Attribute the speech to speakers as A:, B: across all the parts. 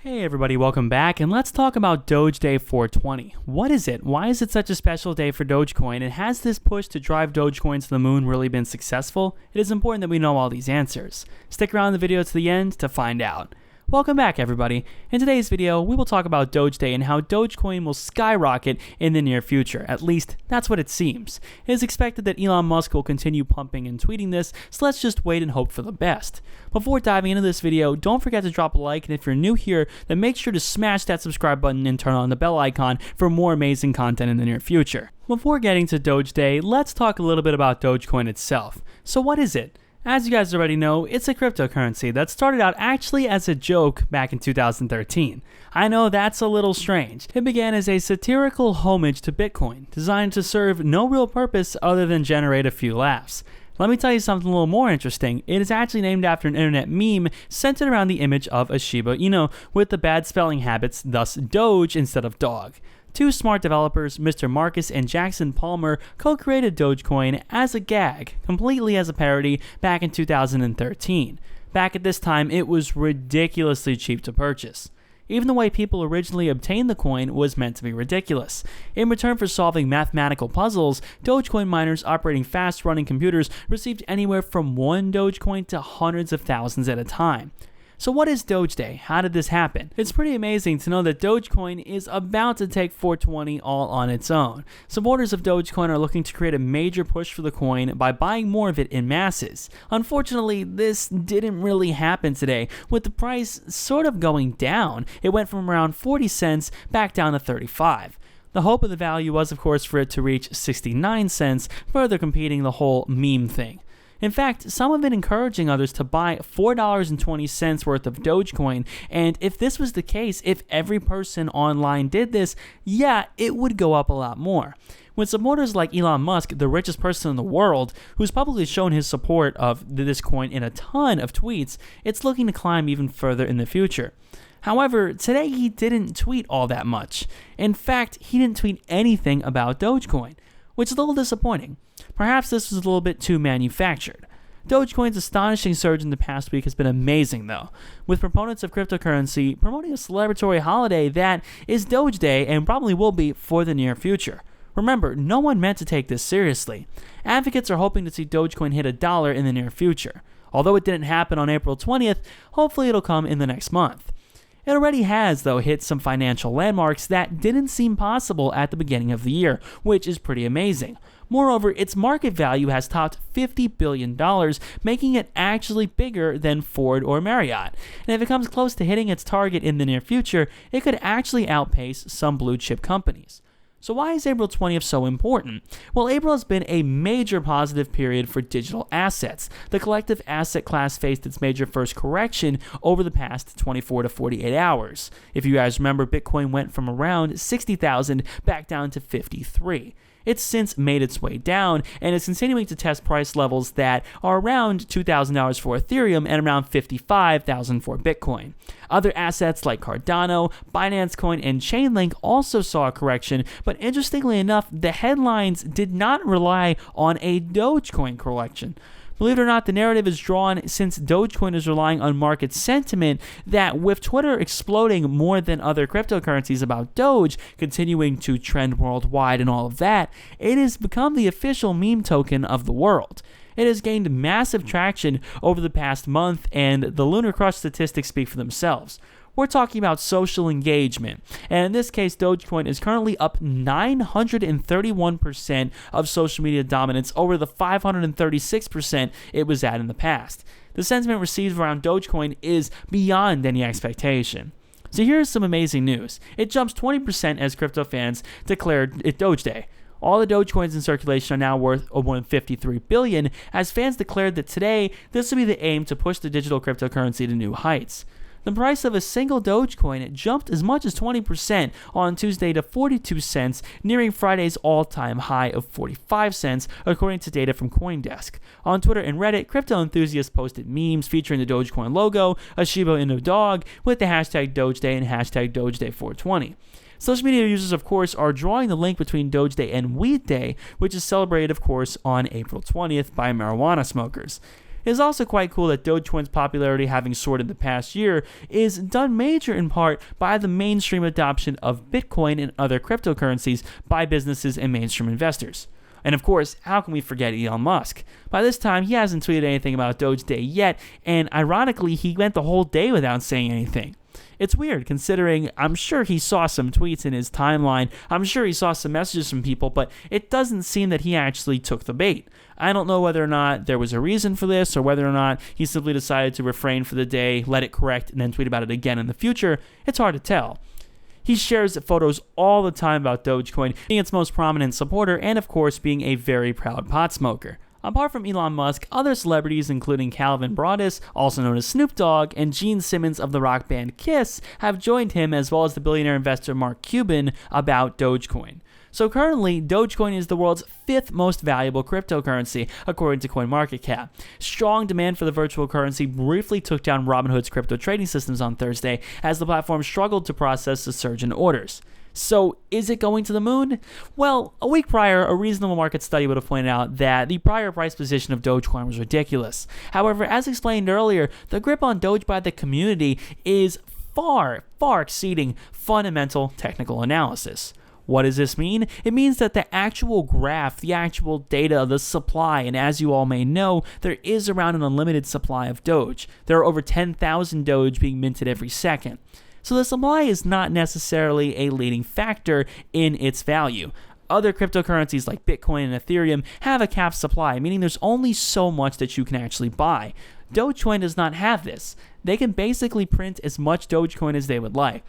A: Hey everybody, welcome back, and let's talk about Doge Day 420. What is it? Why is it such a special day for Dogecoin, and has this push to drive Dogecoin to the moon really been successful? It is important that we know all these answers. Stick around the video to the end to find out. Welcome back everybody. In today's video, we will talk about Doge Day and how Dogecoin will skyrocket in the near future. At least, that's what it seems. It is expected that Elon Musk will continue pumping and tweeting this, so let's just wait and hope for the best. Before diving into this video, don't forget to drop a like, and if you're new here, then make sure to smash that subscribe button and turn on the bell icon for more amazing content in the near future. Before getting to Doge Day, let's talk a little bit about Dogecoin itself. So what is it? As you guys already know, it's a cryptocurrency that started out actually as a joke back in 2013. I know that's a little strange. It began as a satirical homage to Bitcoin, designed to serve no real purpose other than generate a few laughs. Let me tell you something a little more interesting. It is actually named after an internet meme centered around the image of a Shiba Inu with the bad spelling habits, thus Doge instead of dog. Two smart developers, Mr. Marcus and Jackson Palmer, co-created Dogecoin as a gag, completely as a parody, back in 2013. Back at this time, it was ridiculously cheap to purchase. Even the way people originally obtained the coin was meant to be ridiculous. In return for solving mathematical puzzles, Dogecoin miners operating fast-running computers received anywhere from one Dogecoin to hundreds of thousands at a time. So what is Doge Day? How did this happen? It's pretty amazing to know that Dogecoin is about to take 420 all on its own. Supporters of Dogecoin are looking to create a major push for the coin by buying more of it in masses. Unfortunately, this didn't really happen today, with the price sort of going down. It went from around 40 cents back down to 35. The hope of the value was, of course, for it to reach 69 cents, further competing the whole meme thing. In fact, some have been encouraging others to buy $4.20 worth of Dogecoin, and if this was the case, if every person online did this, yeah, it would go up a lot more. When supporters like Elon Musk, the richest person in the world, who's publicly shown his support of this coin in a ton of tweets, it's looking to climb even further in the future. However, today he didn't tweet all that much. In fact, he didn't tweet anything about Dogecoin, which is a little disappointing. Perhaps this was a little bit too manufactured. Dogecoin's astonishing surge in the past week has been amazing though, with proponents of cryptocurrency promoting a celebratory holiday that is Doge Day and probably will be for the near future. Remember, no one meant to take this seriously. Advocates are hoping to see Dogecoin hit $1 in the near future. Although it didn't happen on April 20th, hopefully it'll come in the next month. It already has, though, hit some financial landmarks that didn't seem possible at the beginning of the year, which is pretty amazing. Moreover, its market value has topped $50 billion, making it actually bigger than Ford or Marriott. And if it comes close to hitting its target in the near future, it could actually outpace some blue chip companies. So why is April 20th so important? Well, April has been a major positive period for digital assets. The collective asset class faced its major first correction over the past 24 to 48 hours. If you guys remember, Bitcoin went from around 60,000 back down to 53. It's since made its way down, and is continuing to test price levels that are around $2,000 for Ethereum and around $55,000 for Bitcoin. Other assets like Cardano, Binance Coin, and Chainlink also saw a correction, but interestingly enough, the headlines did not rely on a Dogecoin correction. Believe it or not, the narrative is drawn since Dogecoin is relying on market sentiment that with Twitter exploding more than other cryptocurrencies about Doge, continuing to trend worldwide and all of that, it has become the official meme token of the world. It has gained massive traction over the past month, and the Lunar Crush statistics speak for themselves. We're talking about social engagement, and in this case, Dogecoin is currently up 931% of social media dominance over the 536% it was at in the past. The sentiment received around Dogecoin is beyond any expectation. So here's some amazing news. It jumps 20% as crypto fans declared it Doge Day. All the Dogecoins in circulation are now worth more than $53 billion, as fans declared that today this would be the aim to push the digital cryptocurrency to new heights. The price of a single Dogecoin jumped as much as 20% on Tuesday to 42 cents, nearing Friday's all-time high of 45 cents, according to data from CoinDesk. On Twitter and Reddit, crypto enthusiasts posted memes featuring the Dogecoin logo, a Shiba Inu dog, with the hashtag Doge Day and hashtag Doge Day 420. Social media users, of course, are drawing the link between Doge Day and Weed Day, which is celebrated, of course, on April 20th by marijuana smokers. It is also quite cool that Dogecoin's popularity, having soared in the past year, is done major in part by the mainstream adoption of Bitcoin and other cryptocurrencies by businesses and mainstream investors. And of course, how can we forget Elon Musk? By this time, he hasn't tweeted anything about Doge Day yet, and ironically, he went the whole day without saying anything. It's weird considering I'm sure he saw some tweets in his timeline, I'm sure he saw some messages from people, but it doesn't seem that he actually took the bait. I don't know whether or not there was a reason for this or whether or not he simply decided to refrain for the day, let it correct, and then tweet about it again in the future. It's hard to tell. He shares photos all the time about Dogecoin, being its most prominent supporter and of course being a very proud pot smoker. Apart from Elon Musk, other celebrities including Calvin Broadus, also known as Snoop Dogg, and Gene Simmons of the rock band Kiss have joined him, as well as the billionaire investor Mark Cuban, about Dogecoin. So currently, Dogecoin is the world's 5th most valuable cryptocurrency, according to CoinMarketCap. Strong demand for the virtual currency briefly took down Robinhood's crypto trading systems on Thursday, as the platform struggled to process the surge in orders. So, is it going to the moon? Well, a week prior, a reasonable market study would have pointed out that the prior price position of Dogecoin was ridiculous. However, as explained earlier, the grip on Doge by the community is far exceeding fundamental technical analysis. What does this mean? It means that the actual graph, the actual data, the supply, and as you all may know, there is around an unlimited supply of Doge. There are over 10,000 Doge being minted every second. So the supply is not necessarily a leading factor in its value. Other cryptocurrencies like Bitcoin and Ethereum have a capped supply, meaning there's only so much that you can actually buy. Dogecoin does not have this. They can basically print as much Dogecoin as they would like.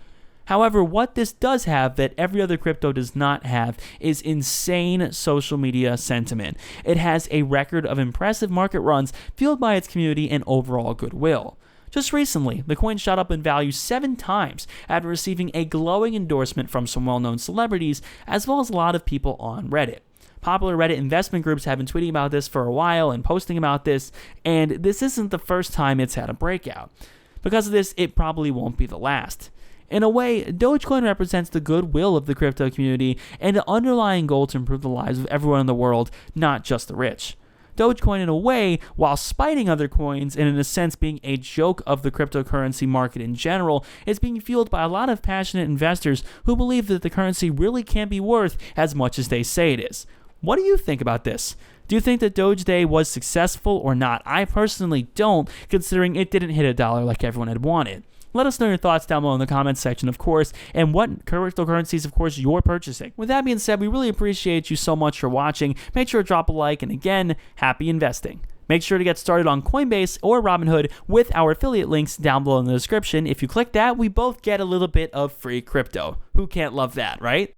A: However, what this does have that every other crypto does not have is insane social media sentiment. It has a record of impressive market runs fueled by its community and overall goodwill. Just recently, the coin shot up in value 7 times after receiving a glowing endorsement from some well-known celebrities, as well as a lot of people on Reddit. Popular Reddit investment groups have been tweeting about this for a while and posting about this, and this isn't the first time it's had a breakout. Because of this, it probably won't be the last. In a way, Dogecoin represents the goodwill of the crypto community and the underlying goal to improve the lives of everyone in the world, not just the rich. Dogecoin, in a way, while spiting other coins and in a sense being a joke of the cryptocurrency market in general, is being fueled by a lot of passionate investors who believe that the currency really can't be worth as much as they say it is. What do you think about this? Do you think that Doge Day was successful or not? I personally don't, considering it didn't hit $1 like everyone had wanted. Let us know your thoughts down below in the comments section, of course, and what cryptocurrencies, of course, you're purchasing. With that being said, we really appreciate you so much for watching. Make sure to drop a like, and again, happy investing. Make sure to get started on Coinbase or Robinhood with our affiliate links down below in the description. If you click that, we both get a little bit of free crypto. Who can't love that, right?